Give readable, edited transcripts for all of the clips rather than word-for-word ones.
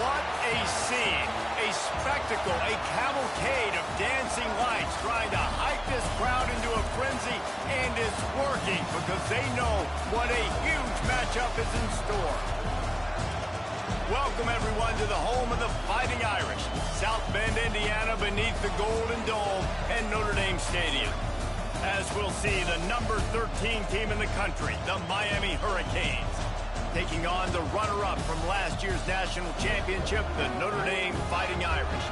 What a scene, a spectacle, a cavalcade of dancing lights trying to hype this crowd into a frenzy, and it's working because they know what a huge matchup is in store. Welcome, everyone, to the home of the Fighting Irish, South Bend, Indiana, beneath the Golden Dome and Notre Dame Stadium. As we'll see, the number 13 team in the country, the Miami Hurricanes, taking on the runner-up from last year's national championship, the Notre Dame Fighting Irish.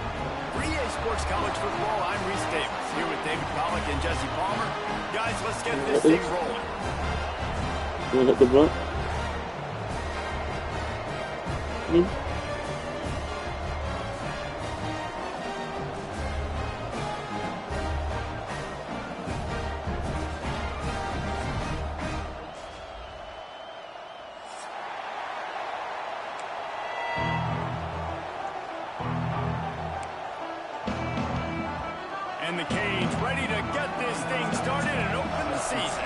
For EA Sports College Football, I'm Reese Davis, here with David Pollack and Jesse Palmer. Guys, let's get this thing rolling. You want to hit the blunt? And the Canes ready to get this thing started and open the season.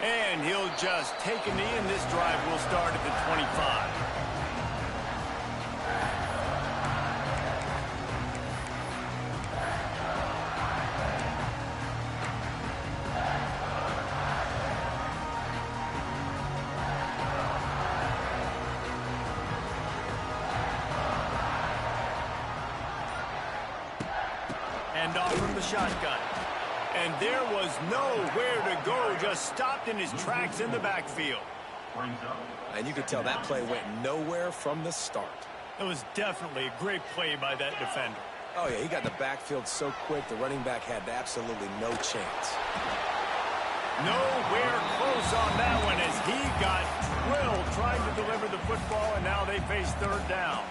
And he'll just take a knee, and this drive will start at the 25. And off from the shotgun. And there was nowhere to go, just stopped in his tracks in the backfield. And you could tell that play went nowhere from the start. It was definitely a great play by that defender. Oh, yeah, he got in the backfield so quick, the running back had absolutely no chance. Nowhere close on that one as he got drilled trying to deliver the football, and now they face third down.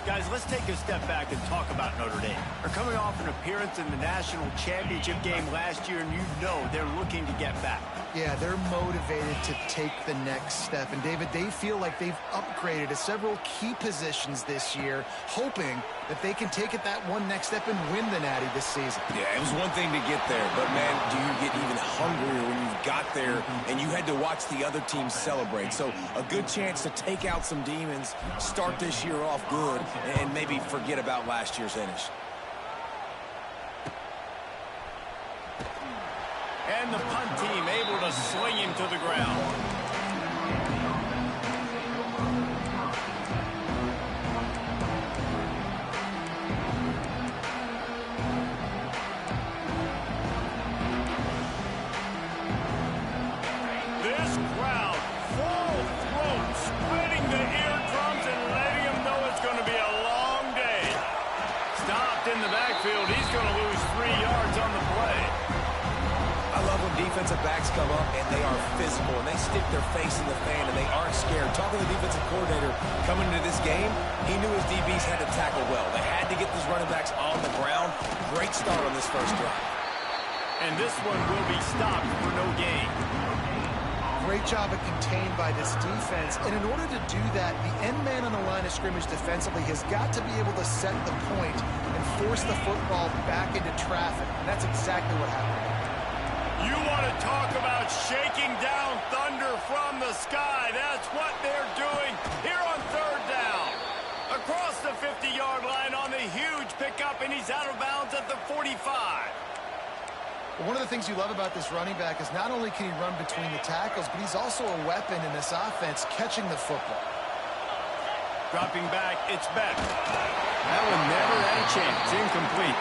Guys, let's take a step back and talk about Notre Dame. They're coming off an appearance in the national championship game last year, and you know they're looking to get back. Yeah, they're motivated to take the next step. And, David, they feel like they've upgraded to several key positions this year, hoping that they can take it that one next step and win the Natty this season. Yeah, it was one thing to get there, but, man, do you get even hungrier when you've got there and you had to watch the other team celebrate? So a good chance to take out some demons, start this year off good, and maybe forget about last year's finish. And the punt team able to swing him to the ground. This crowd, full throat, spreading the eardrums and letting them know it's going to be a long day. Stopped in the backfield. He's going to lose 3 yards on the play. I love when defensive backs come up and they are physical and they stick their face in the fan and they aren't scared. Talking to the defensive coordinator coming into this game, he knew his DBs had to tackle well. They had to get these running backs on the ground. Great start on this first drive. And this one will be stopped for no gain. Great job of contained by this defense. And in order to do that, the end man on the line of scrimmage defensively has got to be able to set the point and force the football back into traffic. And that's exactly what happened. You want to talk about shaking down thunder from the sky. That's what they're doing here on third down. Across the 50-yard line on the huge pickup, and he's out of bounds at the 45. Well, one of the things you love about this running back is not only can he run between the tackles, but he's also a weapon in this offense catching the football. Dropping back, it's Beck. That one never had a chance. Incomplete.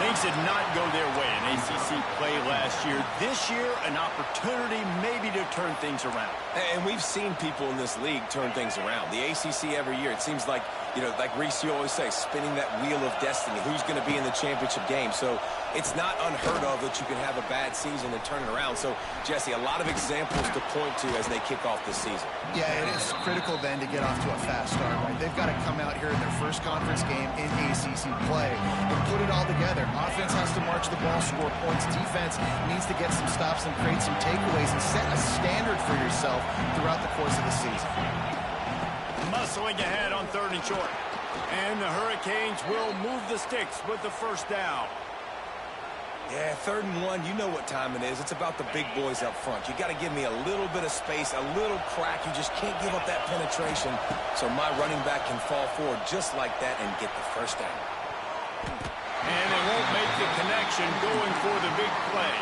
Things did not go their way in ACC play last year. This year, an opportunity maybe to turn things around. And we've seen people in this league turn things around. The ACC every year, it seems like, you know, like Reese, you always say, spinning that wheel of destiny. Who's going to be in the championship game? So it's not unheard of that you can have a bad season and turn it around. So, Jesse, a lot of examples to point to as they kick off this season. Yeah, it is critical then to get off to a fast start, right? They've got to come out here in their first conference game in ACC play and put it all together. Offense has to march the ball, score points. Defense needs to get some stops and create some takeaways and set a standard for yourself throughout the course of the season. Muscling ahead on third and short. And the Hurricanes will move the sticks with the first down. Yeah, 3rd and 1, you know what time it is. It's about the big boys up front. You got to give me a little bit of space, a little crack. You just can't give up that penetration so my running back can fall forward just like that and get the first down. And they won't make the connection going for the big play.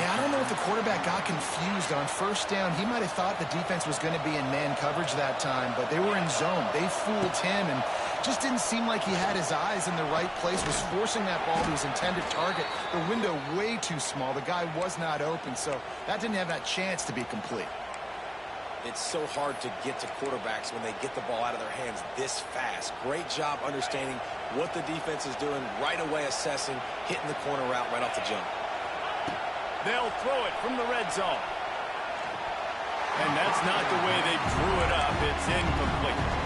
Yeah, I don't know if the quarterback got confused on 1st down. He might have thought the defense was going to be in man coverage that time, but they were in zone. They fooled him and just didn't seem like he had his eyes in the right place, was forcing that ball to his intended target. The window way too small. The guy was not open, so that didn't have that chance to be complete. It's so hard to get to quarterbacks when they get the ball out of their hands this fast. Great job understanding what the defense is doing, right away assessing, hitting the corner route right off the jump. They'll throw it from the red zone. And that's not the way they drew it up. It's incomplete.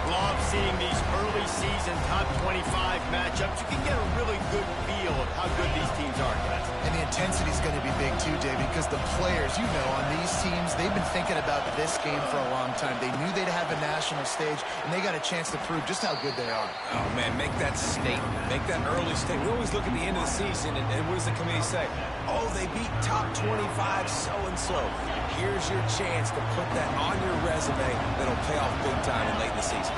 Love seeing these early season top 25 matchups. You can get a really good feel of how good these teams are, guys. And the intensity is going to be big too, David, because the players, you know, on these teams, they've been thinking about this game for a long time. They knew they'd have a national stage, and they got a chance to prove just how good they are. Oh, man, make that statement. Make that early statement. We always look at the end of the season, and what does the committee say? Oh, they beat top 25 so-and-so. Here's your chance to put that on your resume that'll pay off big time in late in the season.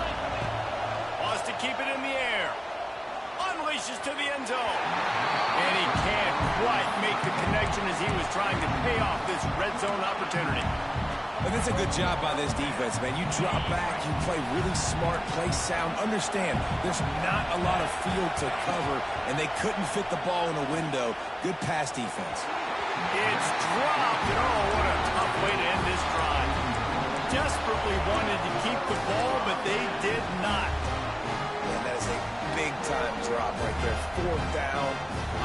Wants to keep it in the air. Unleashes to the end zone. And he can't quite make the connection as he was trying to pay off this red zone opportunity. And that's a good job by this defense, man. You drop back, you play really smart, play sound. Understand, there's not a lot of field to cover, and they couldn't fit the ball in a window. Good pass defense. It's dropped, and oh, what a tough way to end this drive. Desperately wanted to keep the ball, but they did not. And that is a big-time drop right there. 4th down,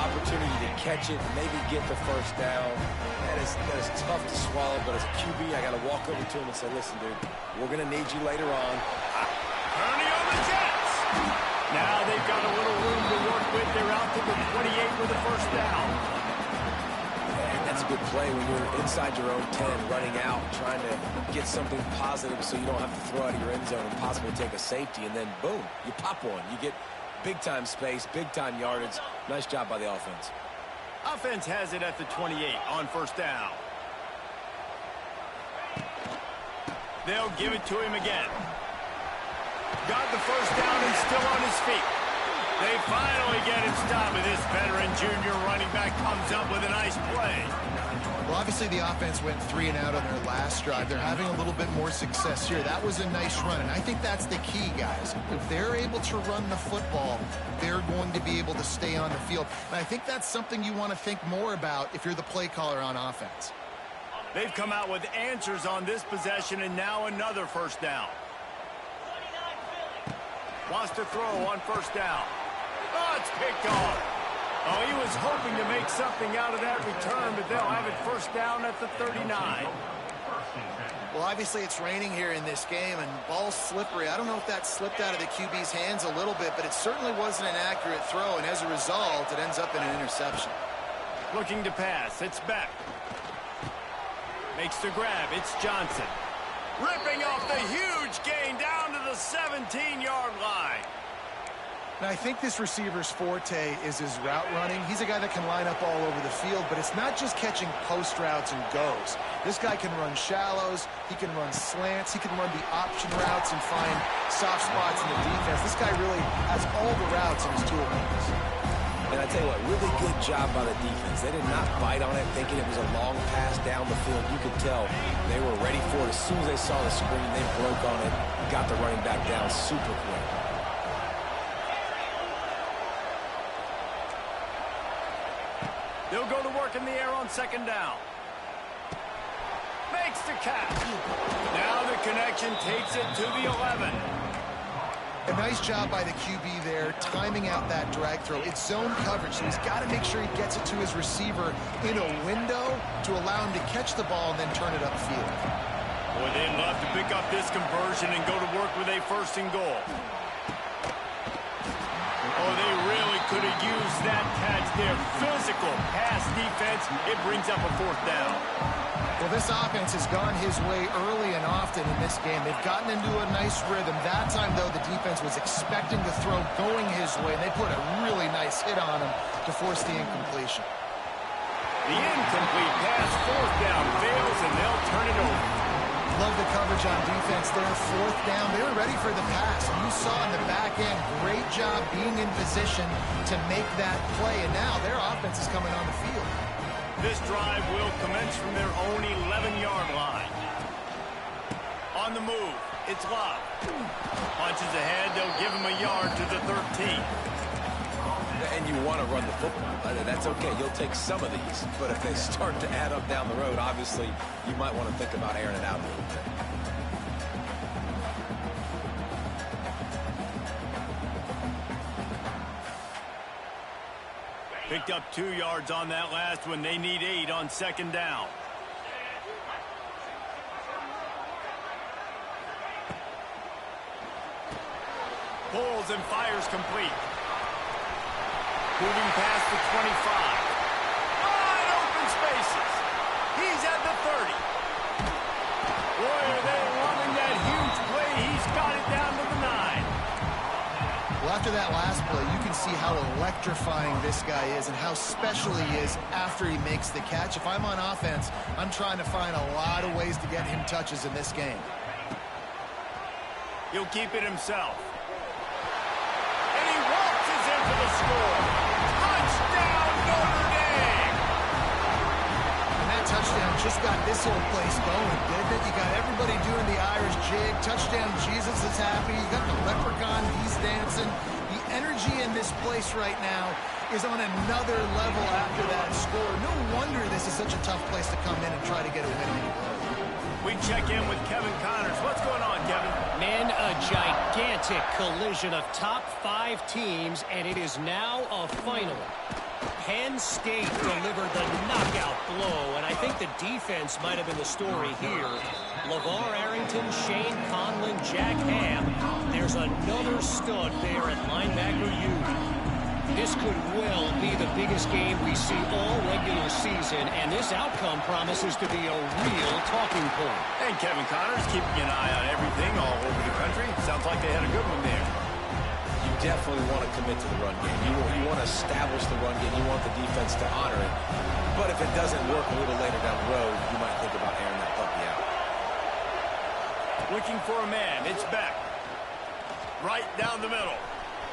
opportunity to catch it, maybe get the 1st down. That is tough to swallow, but as a QB, I got to walk over to him and say, listen, dude, we're going to need you later on. Turning on the Jets. Now they've got a little room to work with. They're out to the 28 with the 1st down. That's a good play when you're inside your own 10, running out, trying to get something positive so you don't have to throw out of your end zone and possibly take a safety, and then boom, you pop one. You get big-time space, big-time yardage. Nice job by the offense. Offense has it at the 28 on 1st down. They'll give it to him again. Got the 1st down and still on his feet. They finally get him stopped, and this veteran junior running back comes up with a nice play. Well, obviously the offense went 3 and out on their last drive. They're having a little bit more success here. That was a nice run, and I think that's the key, guys. If they're able to run the football, they're going to be able to stay on the field. And I think that's something you want to think more about if you're the play caller on offense. They've come out with answers on this possession, and now another 1st down. Wants to throw on 1st down. Oh, it's picked off. Oh, he was hoping to make something out of that return, but they'll have it 1st down at the 39. Well, obviously it's raining here in this game, and ball's slippery. I don't know if that slipped out of the QB's hands a little bit, but it certainly wasn't an accurate throw, and as a result, it ends up in an interception. Looking to pass. It's Beck. Makes the grab. It's Johnson. Ripping off the huge gain down to the 17-yard line. Now, I think this receiver's forte is his route running. He's a guy that can line up all over the field, but it's not just catching post routes and goes. This guy can run shallows, he can run slants, he can run the option routes and find soft spots in the defense. This guy really has all the routes in his toolbox. And I tell you what, really good job by the defense. They did not bite on it thinking it was a long pass down the field. You could tell they were ready for it. As soon as they saw the screen, they broke on it, got the running back down super quick. They'll go to work in the air on 2nd down. Makes the catch. Now the connection takes it to the 11. A nice job by the QB there, timing out that drag throw. It's zone coverage, so he's got to make sure he gets it to his receiver in a window to allow him to catch the ball and then turn it upfield. Boy, they'd love to pick up this conversion and go to work with a 1st and goal. Oh, they really could have use that catch there. Physical pass defense. It brings up a 4th down. Well, this offense has gone his way early and often in this game. They've gotten into a nice rhythm. That time, though, the defense was expecting the throw going his way, and they put a really nice hit on him to force the incompletion. The incomplete pass, 4th down, fails, and they'll turn it over. Love the coverage on defense there. 4th down. They were ready for the pass. And you saw in the back end, great job being in position to make that play. And now their offense is coming on the field. This drive will commence from their own 11-yard line. On the move, it's Love. Punches ahead, they'll give him a yard to the 13. And you want to run the football. That's okay. You'll take some of these. But if they start to add up down the road, obviously, you might want to think about airing it out a little bit. Picked up 2 yards on that last one. They need 8 on 2nd down. Pulls and fires complete. Moving past the 25. Wide open spaces. He's at the 30. Boy, are they loving that huge play. He's got it down to the 9. Well, after that last play, you can see how electrifying this guy is and how special he is after he makes the catch. If I'm on offense, I'm trying to find a lot of ways to get him touches in this game. He'll keep it himself. And he waltzes in for the score. Touchdown, Notre Dame! And that touchdown just got this whole place going, didn't it? You got everybody doing the Irish jig. Touchdown, Jesus is happy. You got the leprechaun, he's dancing. The energy in this place right now is on another level after that score. No wonder this is such a tough place to come in and try to get a win on the road. We check in with Kevin Connors. What's going on, Kevin? Man, a gigantic collision of top 5 teams, and it is now a final. Penn State delivered the knockout blow, and I think the defense might have been the story here. LeVar Arrington, Shane Conlon, Jack Ham. There's another stud there at linebacker U. This could well be the biggest game we see all regular season, and this outcome promises to be a real talking point. And Kevin Connors keeping an eye on everything all over the country. Sounds like they had a good one there. You definitely want to commit to the run game. You want to establish the run game. You want the defense to honor it. But if it doesn't work a little later down the road, you might think about airing that puppy out. Looking for a man. It's Beck. Right down the middle.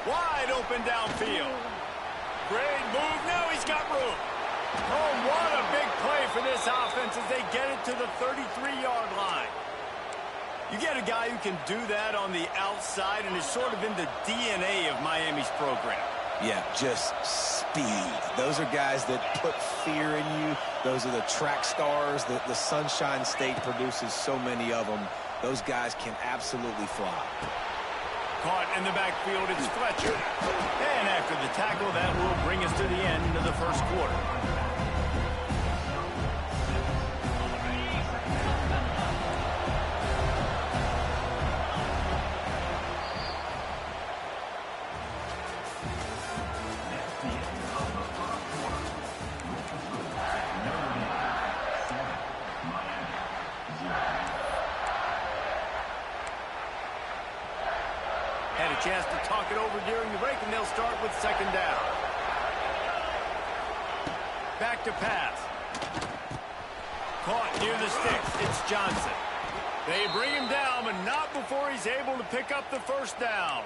Wide open downfield. Great move. Now he's got room. Oh, what a big play for this offense as they get it to the 33-yard line. You get a guy who can do that on the outside and is sort of in the DNA of Miami's program. Yeah, just speed. Those are guys that put fear in you. Those are the track stars. The Sunshine State produces so many of them. Those guys can absolutely fly. Caught in the backfield, it's Fletcher. And after the tackle, that will bring us to the end of the first quarter. Had a chance to talk it over during the break, and they'll start with 2nd down. Back to pass. Caught near the sticks. It's Johnson. They bring him down, but not before he's able to pick up the 1st down.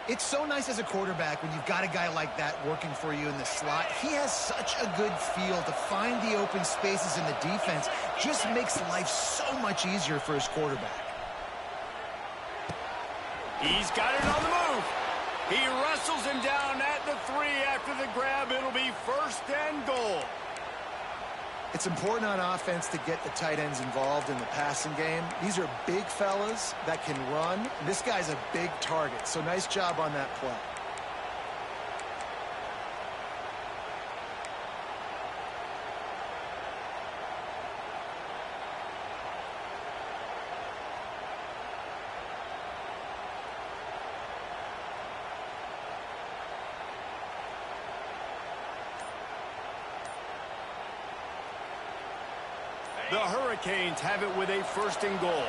It's so nice as a quarterback when you've got a guy like that working for you in the slot. He has such a good feel to find the open spaces in the defense. Just makes life so much easier for his quarterback. He's got it on the move. He wrestles him down at the 3 after the grab. It'll be 1st and goal. It's important on offense to get the tight ends involved in the passing game. These are big fellas that can run. This guy's a big target, so nice job on that play. The Hurricanes have it with a first and goal.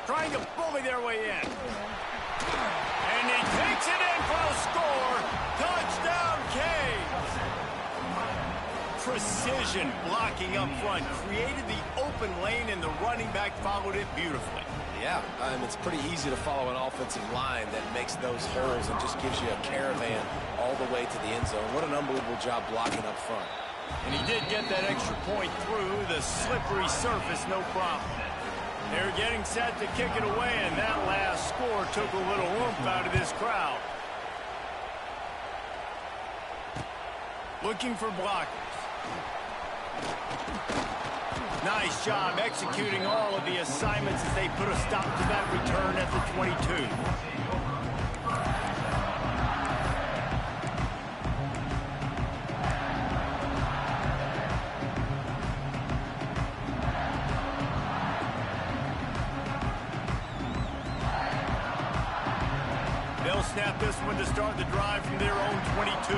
Trying to bully their way in. And he takes it in for a score. Touchdown, Canes. Precision blocking up front. Created the open lane, and the running back followed it beautifully. Yeah, it's pretty easy to follow an offensive line that makes those holes and just gives you a caravan all the way to the end zone. What an unbelievable job blocking up front. And he did get that extra point through the slippery surface, no problem. They're getting set to kick it away, and that last score took a little oomph out of this crowd. Looking for blockers. Nice job executing all of the assignments as they put a stop to that return at the 22. They'll snap this one to start the drive from their own 22.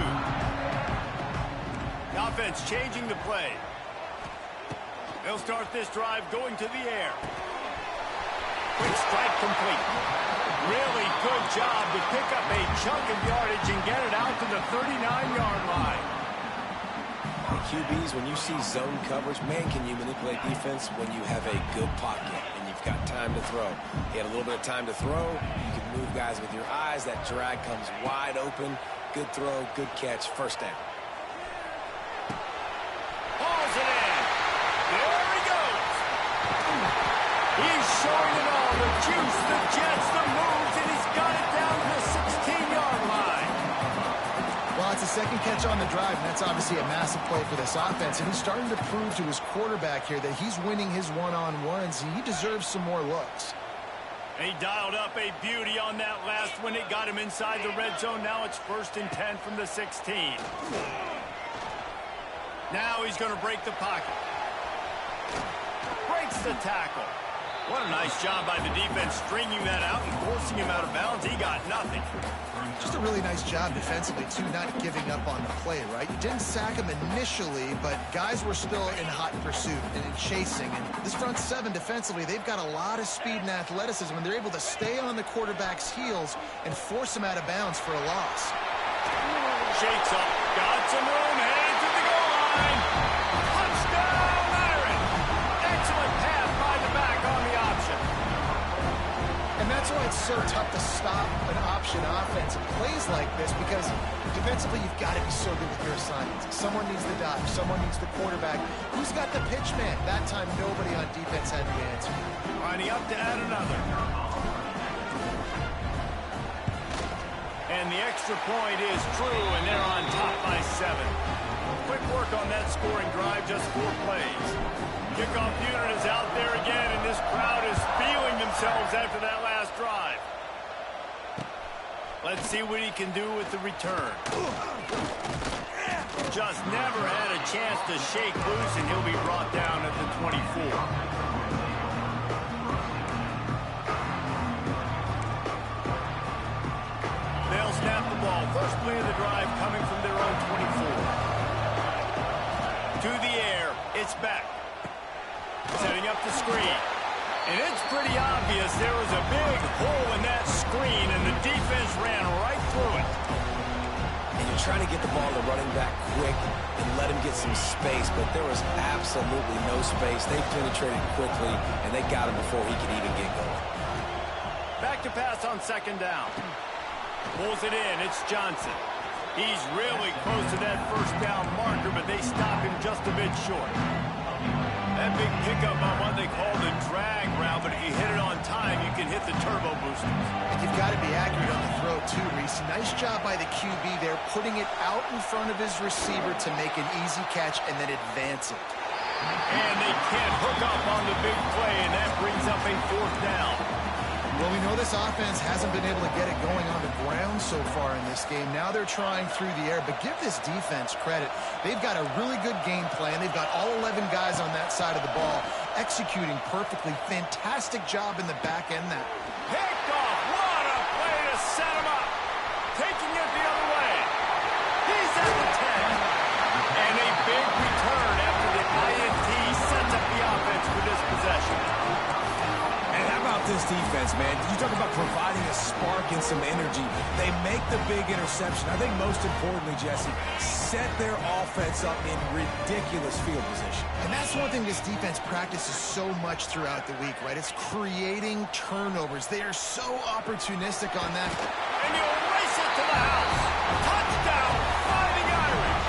The offense changing the play. They'll start this drive going to the air. Quick strike complete. Really good job to pick up a chunk of yardage and get it out to the 39-yard line. QBs, when you see zone coverage, man, can you manipulate defense when you have a good pocket and you've got time to throw. He had a little bit of time to throw. You can move guys with your eyes. That drag comes wide open. Good throw, good catch, first down. Pulls it in. There he goes. He's showing it all. The juice, the jets, the moves, and he's got it down to the 16-yard line. Well, it's a second catch on the drive, and that's obviously a massive play for this offense. And he's starting to prove to his quarterback here that he's winning his one-on-ones, and he deserves some more looks. He dialed up a beauty on that last one. It got him inside the red zone. Now it's 1st and 10 from the 16. Now he's going to break the pocket. Breaks the tackle. What a nice job by the defense stringing that out and forcing him out of bounds. He got nothing. Just a really nice job defensively, too, not giving up on the play, right? You didn't sack him initially, but guys were still in hot pursuit and in chasing. And this front seven defensively, they've got a lot of speed and athleticism, and they're able to stay on the quarterback's heels and force him out of bounds for a loss. Shakes up. Got some room. Headed to the goal line. Touchdown, Iron. Excellent pass by the back on the option. And that's why it's so tough to stop an option offense in plays like this, because defensively you've got to be so good with your assignments. Someone needs the dive. Someone needs the quarterback. Who's got the pitch man? That time nobody on defense had the answer. Lining up to add another. And the extra point is true, and they're on top by 7. Quick work on that scoring drive, just 4 plays. Kickoff unit is out there again, and this crowd is feeling themselves after that last drive. Let's see what he can do with the return. Just never had a chance to shake loose, and he'll be brought down at the 24. They'll snap the ball. First play of the drive coming from their own 24. To the air. It's back. Setting up the screen. And it's pretty obvious there was a big hole in that screen, and the defense ran right through it. And you're trying to get the ball to running back quick and let him get some space, but there was absolutely no space. They penetrated quickly, and they got him before he could even get going. Back to pass on 2nd down. Pulls it in. It's Johnson. He's really close to that 1st down marker, but they stop him just a bit short. That big pickup on what they call the drag route, but if you hit it on time, you can hit the turbo boosters. And you've got to be accurate on the throw, too, Reese. Nice job by the QB there, putting it out in front of his receiver to make an easy catch and then advance it. And they can't hook up on the big play, and that brings up a 4th down. Well, we know this offense hasn't been able to get it going on the ground so far in this game. Now they're trying through the air, but give this defense credit. They've got a really good game plan. They've got all 11 guys on that side of the ball executing perfectly. Fantastic job in the back end there. Picked off. What a play to set him up. Taking it the other way. He's at the 10. And a big return after man. You talk about providing a spark and some energy. They make the big interception. I think most importantly, Jesse, set their offense up in ridiculous field position. And that's one thing this defense practices so much throughout the week, right? It's creating turnovers. They are so opportunistic on that. And you'll race it to the house. Touchdown, Fighting Irish.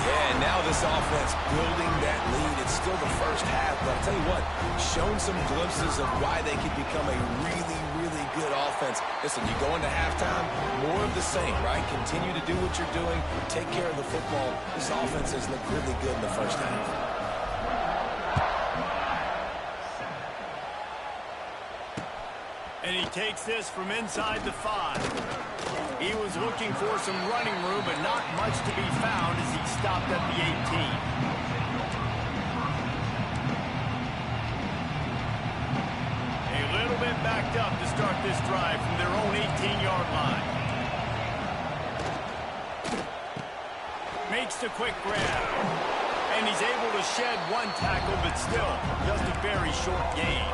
Yeah, and now this offense building that lead. It's still the first half, but I'll tell you what, shown some glimpses of why they could become a really, really good offense. Listen, you go into halftime, more of the same, right? Continue to do what you're doing, take care of the football. This offense has looked really good in the first half. And he takes this from inside the 5. He was looking for some running room, but not much to be found as he stopped at the 18. A little bit backed up to start this drive from their own 18-yard line. Makes the quick grab. And he's able to shed one tackle, but still just a very short gain.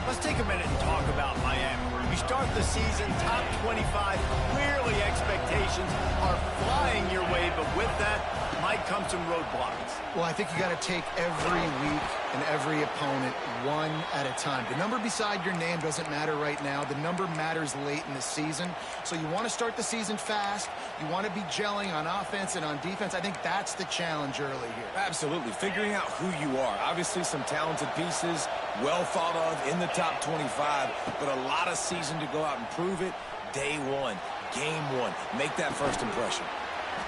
Let's take a minute and talk about Miami. You start the season top 25. Clearly expectations are flying your way, but with that might come some roadblocks. Well, I think you got to take every week and every opponent one at a time. The number beside your name doesn't matter right now. The number matters late in the season. So you want to start the season fast. You want to be gelling on offense and on defense. I think that's the challenge early here. Absolutely. Figuring out who you are. Obviously some talented pieces, well thought of in the top 25, but a lot of season to go out and prove it. Day one, game one. Make that first impression.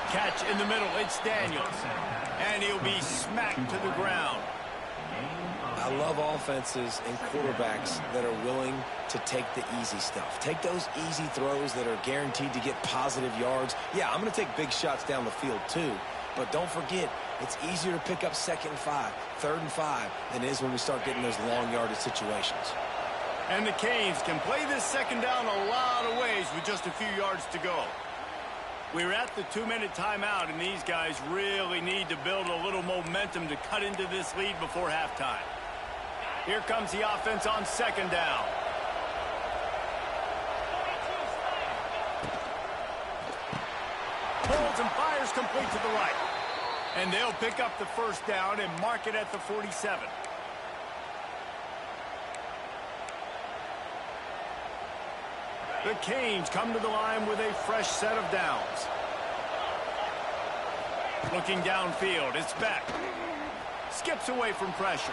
Catch in the middle. It's Daniels. And he'll be smacked to the ground. I love offenses and quarterbacks that are willing to take the easy stuff. Take those easy throws that are guaranteed to get positive yards. Yeah, I'm going to take big shots down the field too. But don't forget, it's easier to pick up 2nd and 5, 3rd and 5 than it is when we start getting those long yardage situations. And the Canes can play this 2nd down a lot of ways with just a few yards to go. We're at the 2-minute timeout, and these guys really need to build a little momentum to cut into this lead before halftime. Here comes the offense on 2nd down. Pulls and fires complete to the right. And they'll pick up the 1st down and mark it at the 47. The Canes come to the line with a fresh set of downs. Looking downfield, it's Beck. Skips away from pressure.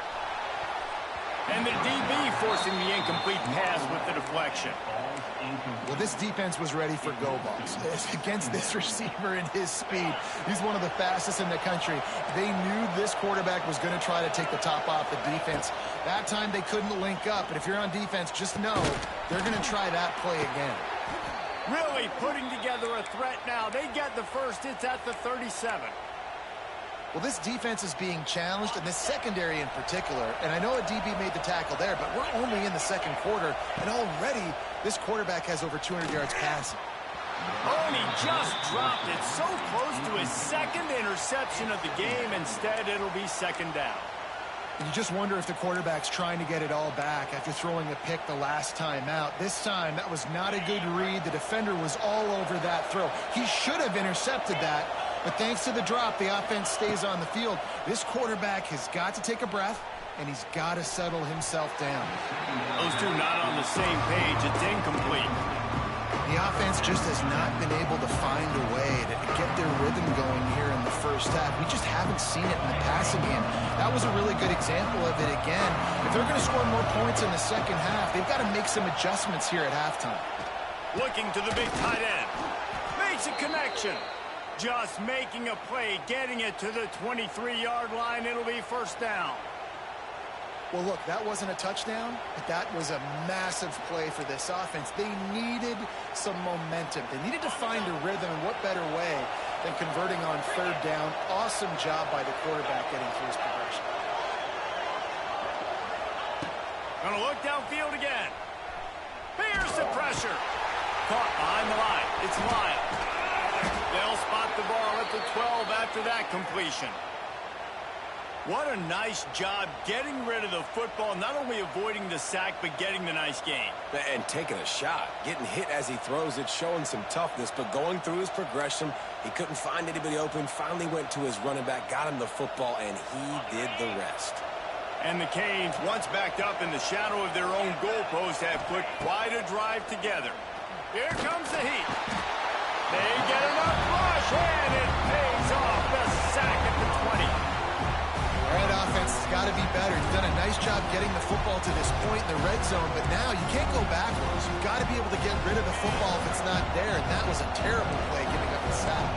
And the DB forcing the incomplete pass with the deflection. Well, this defense was ready for go balls. Against this receiver and his speed, he's one of the fastest in the country. They knew this quarterback was going to try to take the top off the defense. That time they couldn't link up, but if you're on defense, just know they're going to try that play again. Really putting together a threat now. They get the 1st. It's at the 37. Well, this defense is being challenged, and this secondary in particular. And I know a DB made the tackle there, but we're only in the 2nd quarter, and already this quarterback has over 200 yards passing. Oh, and he just dropped it so close to his 2nd interception of the game. Instead, it'll be 2nd down. And you just wonder if the quarterback's trying to get it all back after throwing a pick the last time out. This time, that was not a good read. The defender was all over that throw. He should have intercepted that. But thanks to the drop, the offense stays on the field. This quarterback has got to take a breath, and he's got to settle himself down. Those two not on the same page. It's incomplete. The offense just has not been able to find a way to get their rhythm going here in the first half. We just haven't seen it in the passing game. That was a really good example of it again. If they're going to score more points in the second half, they've got to make some adjustments here at halftime. Looking to the big tight end. Makes a connection. Just making a play, getting it to the 23-yard line. It'll be 1st down. Well, look, that wasn't a touchdown, but that was a massive play for this offense. They needed some momentum. They needed to find a rhythm, and what better way than converting on 3rd down. Awesome job by the quarterback getting through his progression. Gonna look downfield again. Here's the pressure. Caught behind the line. It's Lyle. They'll spot the ball at the 12 after that completion. What a nice job getting rid of the football, not only avoiding the sack, but getting the nice gain. And taking a shot, getting hit as he throws it, showing some toughness, but going through his progression, he couldn't find anybody open, finally went to his running back, got him the football, and he did the rest. And the Canes, once backed up in the shadow of their own goalpost, have put quite a drive together. Here comes the heat. They get enough rush, and it pays off. The sack at the 20. Red offense has got to be better. You've done a nice job getting the football to this point in the red zone, but now you can't go backwards. You've got to be able to get rid of the football if it's not there, and that was a terrible play giving up the sack.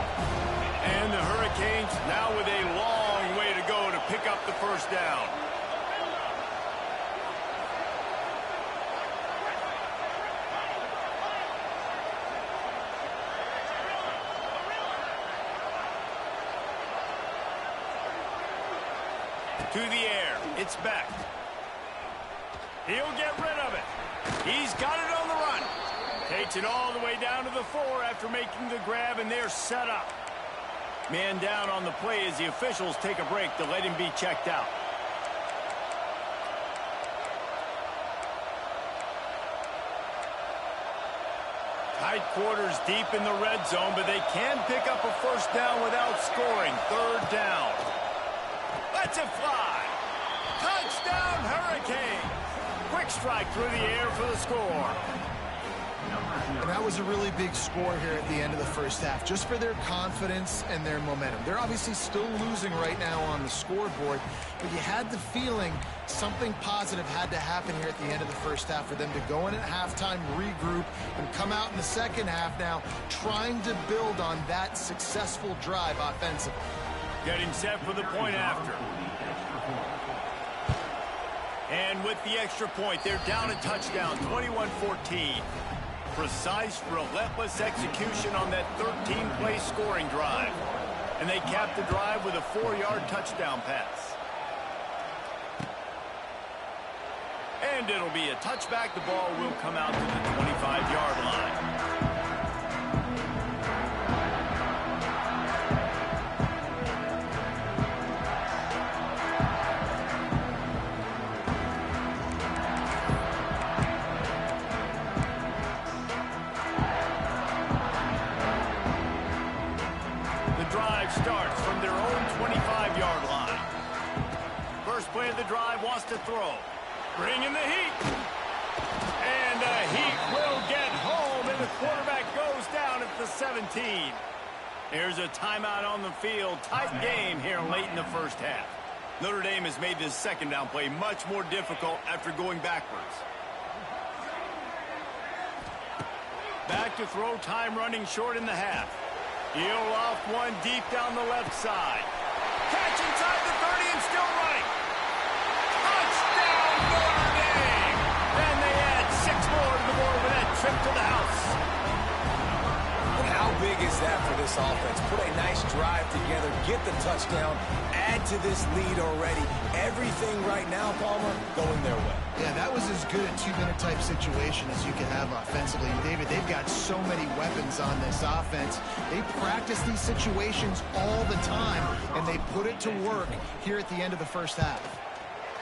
And the Hurricanes now with a long way to go to pick up the first down. To the air. It's Beck. He'll get rid of it. He's got it on the run. Takes it all the way down to the 4 after making the grab, and they're set up. Man down on the play as the officials take a break to let him be checked out. Tight quarters deep in the red zone, but they can pick up a first down without scoring. Third down. Let's it fly. Touchdown, Hurricane. Quick strike through the air for the score. And that was a really big score here at the end of the first half, just for their confidence and their momentum. They're obviously still losing right now on the scoreboard, but you had the feeling something positive had to happen here at the end of the first half for them to go in at halftime, regroup, and come out in the second half now trying to build on that successful drive offensively. Getting set for the point after. And with the extra point, they're down a touchdown, 21-14. Precise, relentless execution on that 13-play scoring drive. And they cap the drive with a 4-yard touchdown pass. And it'll be a touchback. The ball will come out to the 25-yard line. Starts from their own 25-yard line. First play of the drive wants to throw. Bring in the heat. And the heat will get home, and the quarterback goes down at the 17. There's a timeout on the field. Tight game here late in the first half. Notre Dame has made this second down play much more difficult after going backwards. Back to throw, time running short in the half. He'll off one deep down the left side. Catch inside the 30 and still running. Touchdown, Notre Dame! And they add 6 more to the board with that trip to the house. And how big is that for this offense? Put a nice drive together, get the touchdown, add to this lead already. Everything right now, Palmer, going their way. Yeah, that was as good a 2-minute type situation as you can have offensively. And David, they've got so many weapons on this offense. They practice these situations all the time, and they put it to work here at the end of the first half.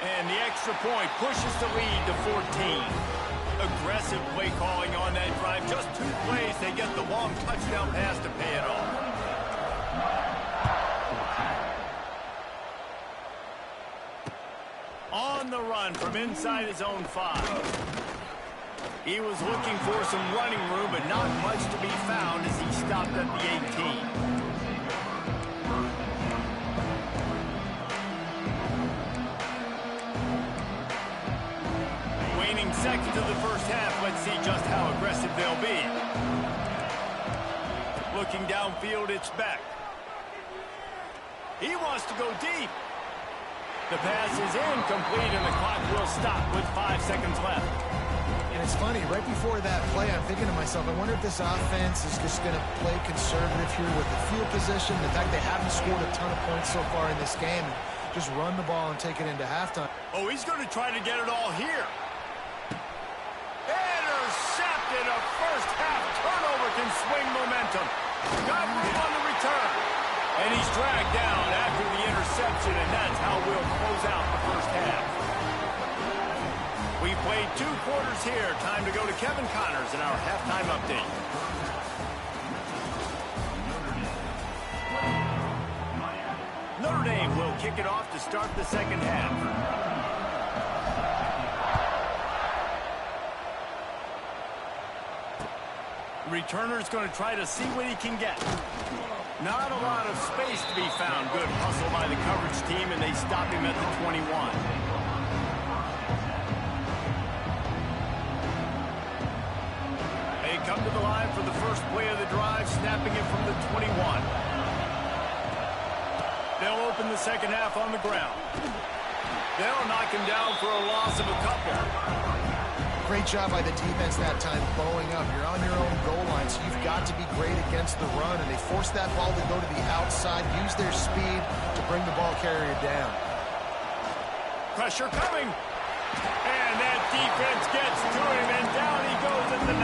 And the extra point pushes the lead to 14. Aggressive play calling on that drive. Just 2 plays, they get the long touchdown pass to pay it off. On the run from inside his own 5. He was looking for some running room, but not much to be found as he stopped at the 18. Waning seconds of the first half. Let's see just how aggressive they'll be. Looking downfield, it's Beck. He wants to go deep. The pass is incomplete, and the clock will stop with 5 seconds left. And it's funny, right before that play, I'm thinking to myself, I wonder if this offense is just going to play conservative here with the field position, the fact they haven't scored a ton of points so far in this game, and just run the ball and take it into halftime. Oh, he's going to try to get it all here. Intercepted. A first half turnover can swing momentum. Got room on the return. And he's dragged down after the interception. interception, and that's how we'll close out the first half. We've played 2 quarters here. Time to go to Kevin Connors in our halftime update. Notre Dame will kick it off to start the second half. Returner's going to try to see what he can get. Not a lot of space to be found. Good hustle by the coverage team, and they stop him at the 21. They come to the line for the first play of the drive, snapping it from the 21. They'll open the second half on the ground. They'll knock him down for a loss of a couple. Great job by the defense that time, bowing up. You're on your own goal line, so you've got to be great against the run, and they forced that ball to go to the outside, use their speed to bring the ball carrier down. Pressure coming. And that defense gets to him, and down he goes at the 9.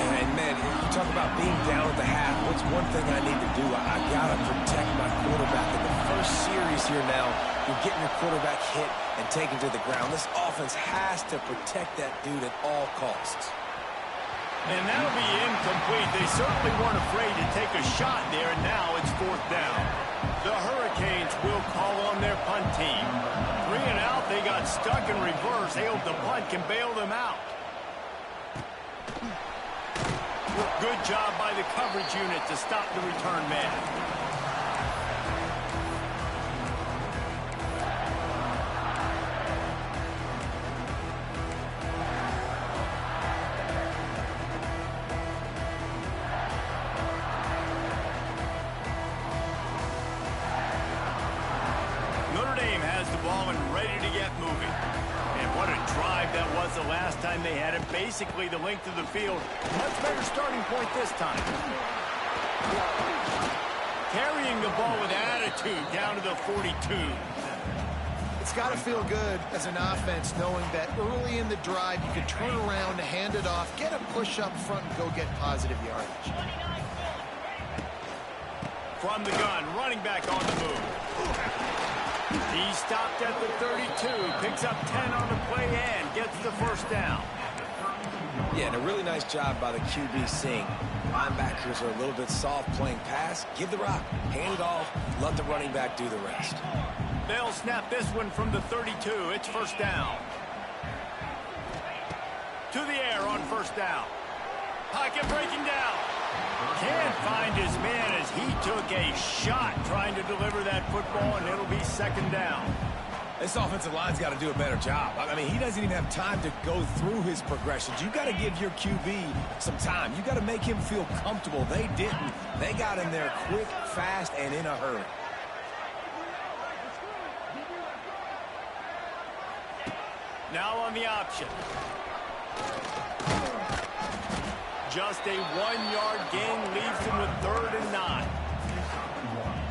Yeah, and man, you talk about being down at the half. What's one thing I need to do? I got to protect my quarterback. In the first series here now, you're getting your quarterback hit and taken to the ground. This offense has to protect that dude at all costs. And that'll be incomplete. They certainly weren't afraid to take a shot there, and now it's 4th down. The Hurricanes will call on their punt team. 3 and out, they got stuck in reverse. They hope the punt can bail them out. Good job by the coverage unit to stop the return man. Notre Dame has the ball and ready to get moving. And what a drive that was the last time they had it. Basically the length of the field. Much better starting point this time. Carrying the ball with attitude down to the 42. It's got to feel good as an offense knowing that early in the drive you can turn around, hand it off, get a push up front, and go get positive yardage. From the gun, running back on the move. He stopped at the 32, picks up 10 on the play and gets the first down. Yeah, and a really nice job by the QB seeing linebackers are a little bit soft playing pass. Give the rock, hand it off, let the running back do the rest. They'll snap this one from the 32. It's first down. To the air on first down. Pocket breaking down. Can't find his man as he took a shot trying to deliver that football, and it'll be second down. This offensive line's got to do a better job. I mean, he doesn't even have time to go through his progressions. You got to give your QB some time. You got to make him feel comfortable. They didn't. They got in there quick, fast, and in a hurry. Now on the option. Just a 1-yard gain leaves him with 3rd and 9.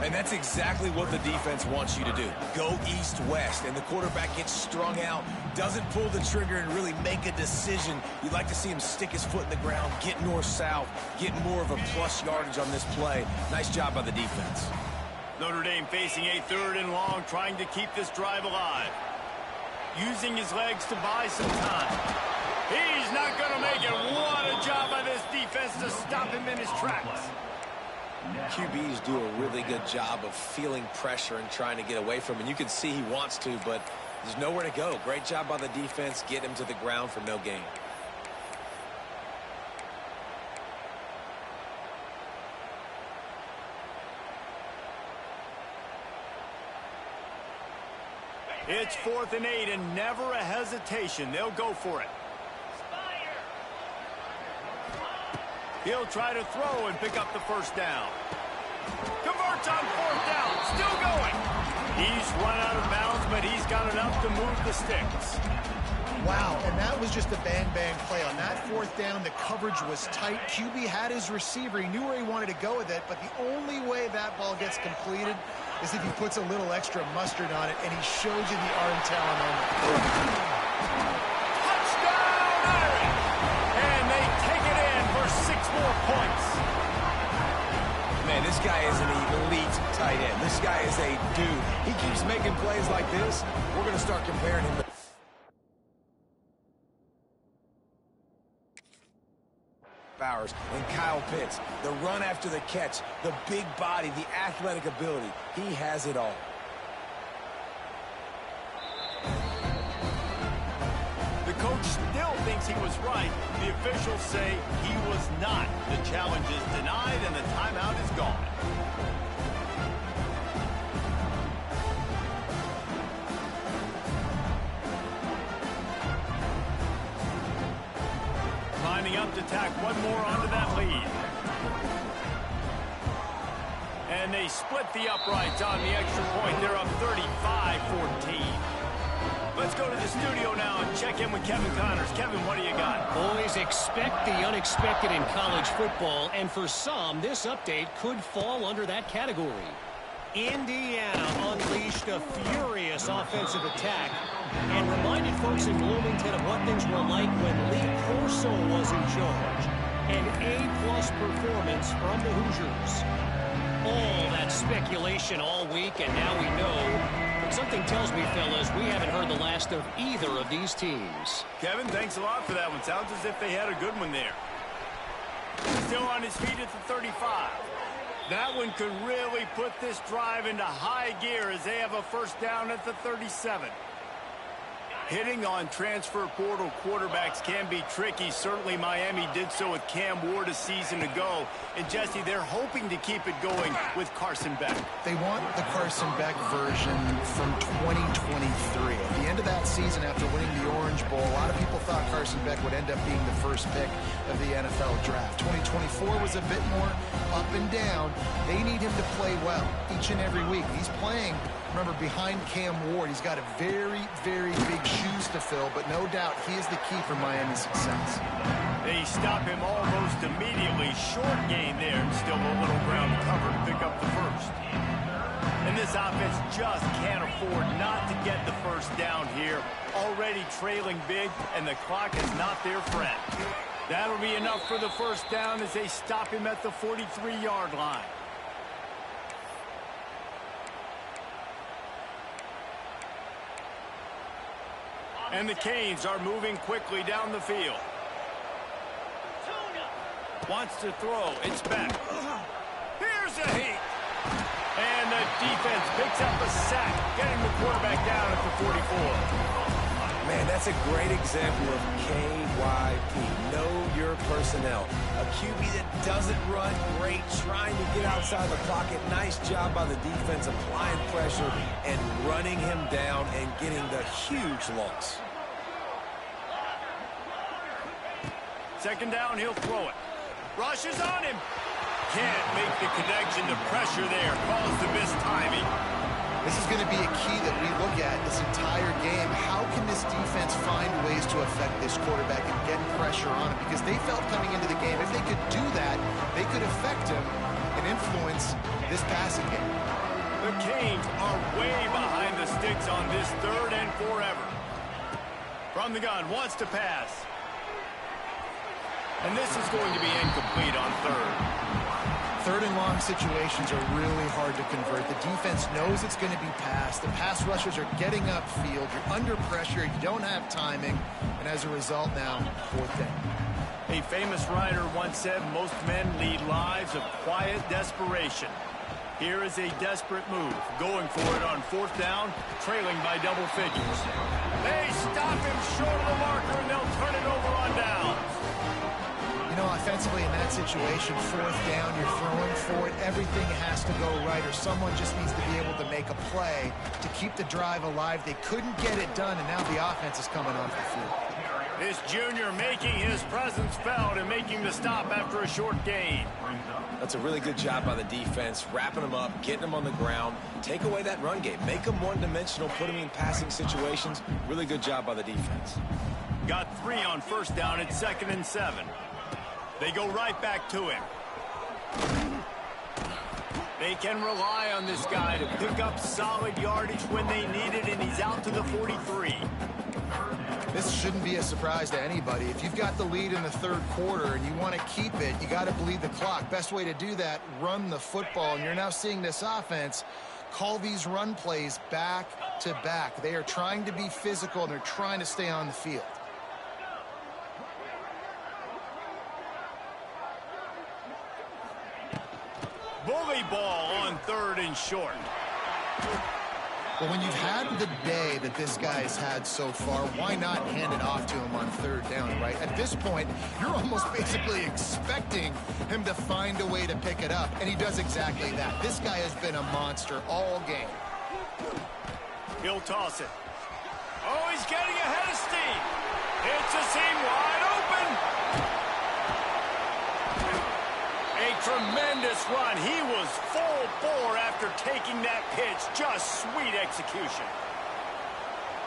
And that's exactly what the defense wants you to do. Go east-west, and the quarterback gets strung out, doesn't pull the trigger and really make a decision. You'd like to see him stick his foot in the ground, get north-south, get more of a plus yardage on this play. Nice job by the defense. Notre Dame facing a 3rd and long, trying to keep this drive alive. Using his legs to buy some time. He's not going to make it. What a job by this defense to stop him in his tracks. QBs do a really good job of feeling pressure and trying to get away from him. And you can see he wants to, but there's nowhere to go. Great job by the defense. Get him to the ground for no gain. It's 4th and 8 and never a hesitation. They'll go for it. He'll try to throw and pick up the first down. Converts on 4th down. Still going. He's run out of bounds, but he's got enough to move the sticks. Wow, and that was just a bang-bang play. On that 4th down, the coverage was tight. QB had his receiver. He knew where he wanted to go with it, but the only way that ball gets completed is if he puts a little extra mustard on it, and he shows you the arm talent on it. Touchdown, Irish! And they take it in for 6 more points. Man, this guy is an elite tight end. This guy is a dude. He keeps making plays like this. We're going to start comparing him to Bowers and Kyle Pitts. The run after the catch, the big body, the athletic ability. He has it all. The coach still thinks he was right. The officials say he was not. The challenge is denied and the timeout is gone. Lining up to tack one more onto that lead. And they split the uprights on the extra point. They're up 35-14. Let's go to the studio now and check in with Kevin Connors. Kevin, what do you got? Boys, expect the unexpected in college football, and for some, this update could fall under that category. Indiana unleashed a furious offensive attack and reminded folks in Bloomington of what things were like when Lee Corso was in charge. An A-plus performance from the Hoosiers. All that speculation all week, and now we know. But something tells me, fellas, we haven't heard the last of either of these teams. Kevin, thanks a lot for that one. Sounds as if they had a good one there. Still on his feet at the 35. That one could really put this drive into high gear as they have a first down at the 37. Hitting on transfer portal quarterbacks can be tricky. Certainly Miami did so with Cam Ward a season ago. And Jesse, they're hoping to keep it going with Carson Beck. They want the Carson Beck version from 2023. At the end of that season, after winning the Orange Bowl, a lot of people thought Carson Beck would end up being the first pick of the NFL draft. 2024 was a bit more up and down. They need him to play well each and every week. He's playing, remember, behind Cam Ward. He's got a very, very big shoes to fill, but no doubt he is the key for Miami's success. They stop him almost immediately. Short gain there, and still a little ground cover to pick up the first. And this offense just can't afford not to get the first down here. Already trailing big, and the clock is not their friend. That'll be enough for the first down as they stop him at the 43-yard line. And the Canes are moving quickly down the field. Wants to throw. It's back. Here's a heat. And the defense picks up a sack, getting the quarterback down at the 44. Man, that's a great example of KYP. Know your personnel. A QB that doesn't run great, trying to get outside the pocket. Nice job by the defense applying pressure and running him down and getting the huge loss. Second down, he'll throw it. Rushes on him. Can't make the connection. The pressure there caused the missed timing. This is going to be a key that we look at this entire game. How can this defense find ways to affect this quarterback and get pressure on him? Because they felt coming into the game, if they could do that, they could affect him and influence this passing game. The Canes are way behind the sticks on this third and forever. From the gun, wants to pass. And this is going to be incomplete on third. Third and long situations are really hard to convert. The defense knows it's going to be passed. The pass rushers are getting upfield. You're under pressure. You don't have timing. And as a result now, fourth down. A famous writer once said, most men lead lives of quiet desperation. Here is a desperate move. Going for it on fourth down, trailing by double figures. They stop him short of the marker, and they'll turn it over on downs. You know, offensively in that situation, fourth down, you're throwing for it. Everything has to go right, or someone just needs to be able to make a play to keep the drive alive. They couldn't get it done, and now the offense is coming off the field. This junior making his presence felt and making the stop after a short gain. That's a really good job by the defense, wrapping them up, getting them on the ground. Take away that run game. Make them one-dimensional, put them in passing situations. Really good job by the defense. Got 3 on first down at 2nd and 7. They go right back to him. They can rely on this guy to pick up solid yardage when they need it, and he's out to the 43. This shouldn't be a surprise to anybody. If you've got the lead in the third quarter and you want to keep it, you got to bleed the clock. Best way to do that, run the football. And you're now seeing this offense call these run plays back to back. They are trying to be physical, and they're trying to stay on the field. Bully ball on 3rd and short. Well, when you've had the day that this guy's had so far, why not hand it off to him on 3rd down, right? At this point, you're almost basically expecting him to find a way to pick it up, and he does exactly that. This guy has been a monster all game. He'll toss it. Oh, he's getting ahead of steam. It's a seam wide open. A tremendous run. He was full bore after taking that pitch. Just sweet execution.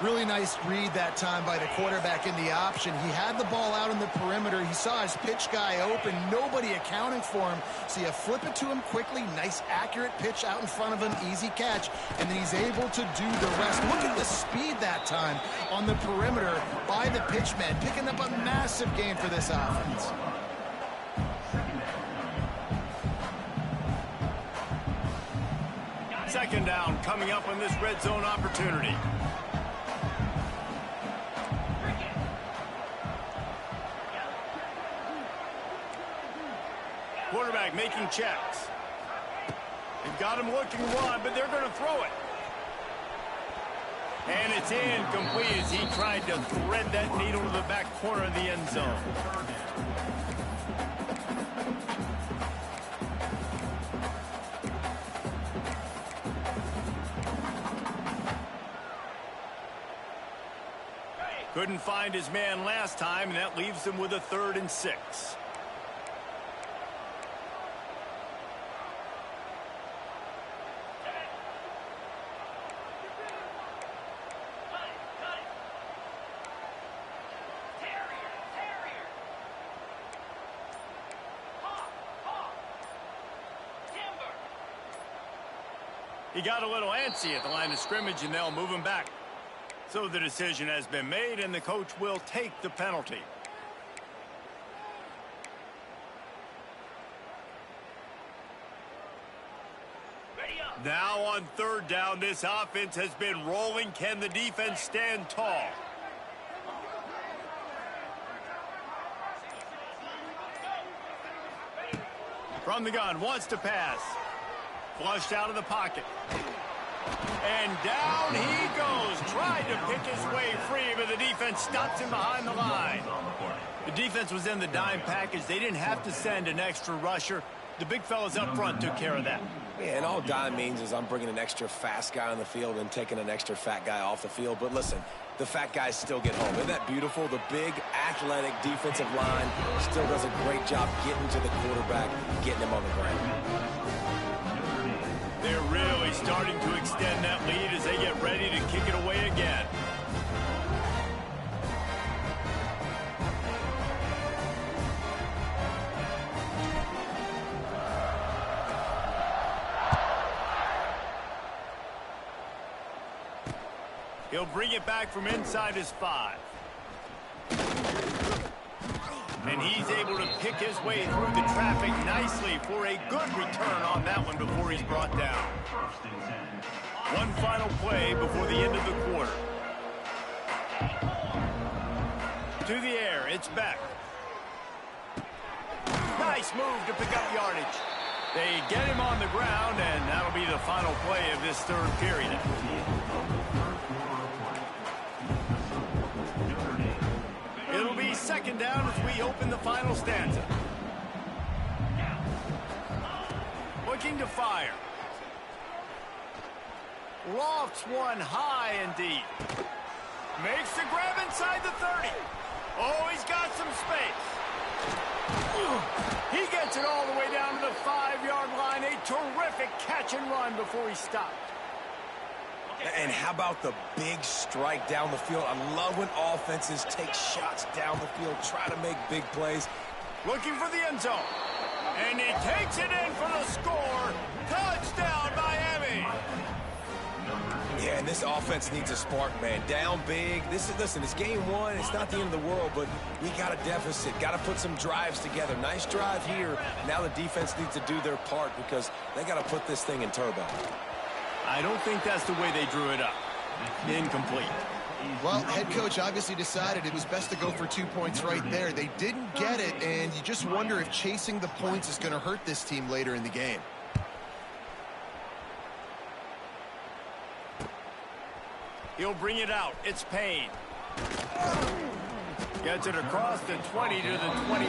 Really nice read that time by the quarterback in the option. He had the ball out on the perimeter. He saw his pitch guy open. Nobody accounting for him. So you flip it to him quickly. Nice, accurate pitch out in front of him. Easy catch. And then he's able to do the rest. Look at the speed that time on the perimeter by the pitchman. Picking up a massive gain for this offense. Second down coming up on this red zone opportunity. Quarterback making checks. They've got him looking one, but they're going to throw it. And it's incomplete as he tried to thread that needle to the back corner of the end zone. Couldn't find his man last time, and that leaves him with a 3rd and 6. He got a little antsy at the line of scrimmage, and they'll move him back. So the decision has been made, and the coach will take the penalty. Now on 3rd down, this offense has been rolling. Can the defense stand tall? From the gun, wants to pass. Flushed out of the pocket. And down he goes. Tried to pick his way free, but the defense stops him behind the line. The defense was in the dime package. They didn't have to send an extra rusher. The big fellas up front took care of that. Yeah, and all dime means is I'm bringing an extra fast guy on the field and taking an extra fat guy off the field. But listen, the fat guys still get home. Isn't that beautiful? The big, athletic defensive line still does a great job getting to the quarterback, getting him on the ground. They're really starting to extend that lead as they get ready to kick it away again. He'll bring it back from inside his 5. And he's able to pick his way through the traffic nicely for a good return on that one before he's brought down. One final play before the end of the quarter. To the air, it's Beck. Nice move to pick up yardage. They get him on the ground, and that'll be the final play of this 3rd period. It'll be 2nd down as we open the final stanza. Looking to fire. Lofts one high and deep. Makes the grab inside the 30. Oh, he's got some space. He gets it all the way down to the 5-yard line. A terrific catch and run before he stopped. And how about the big strike down the field? I love when offenses take shots down the field, try to make big plays. Looking for the end zone. And he takes it in for the score. Touchdown, Miami. Yeah, and this offense needs a spark, man. Down big. Listen, it's game one. It's not the end of the world, but we got a deficit. Got to put some drives together. Nice drive here. Now the defense needs to do their part because they got to put this thing in turbo. I don't think that's the way they drew it up. Incomplete. Well, head coach obviously decided it was best to go for 2 points right there. They didn't get it, and you just wonder if chasing the points is going to hurt this team later in the game. He'll bring it out. It's Payne. Gets it across the 20 to the 21,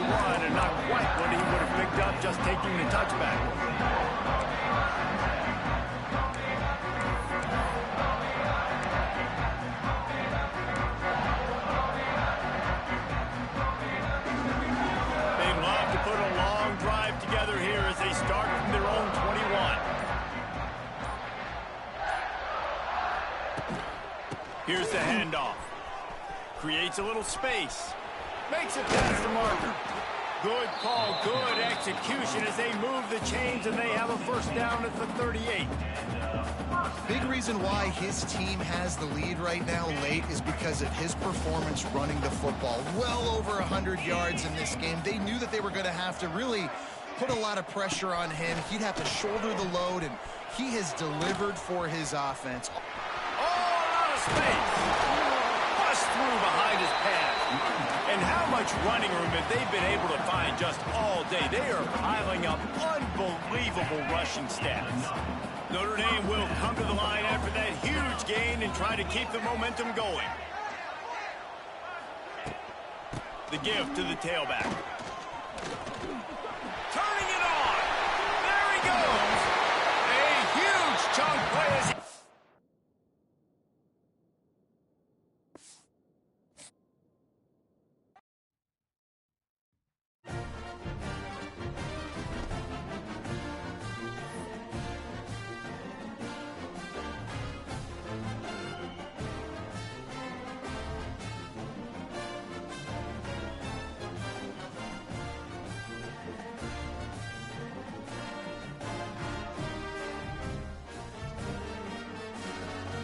and not quite what he would have picked up just taking the touchback. They'd love to put a long drive together here as they start from their own 21. Here's the handoff. Creates a little space. Makes it past the marker. Good call, good execution as they move the chains and they have a first down at the 38. Big reason why his team has the lead right now late is because of his performance running the football. Well over 100 yards in this game. They knew that they were going to have to really put a lot of pressure on him. He'd have to shoulder the load, and he has delivered for his offense. Space. Bust through behind his pads. And how much running room have they been able to find just all day? They are piling up unbelievable rushing stats. Notre Dame will come to the line after that huge gain and try to keep the momentum going. The give to the tailback. Turning it on. There he goes. A huge chunk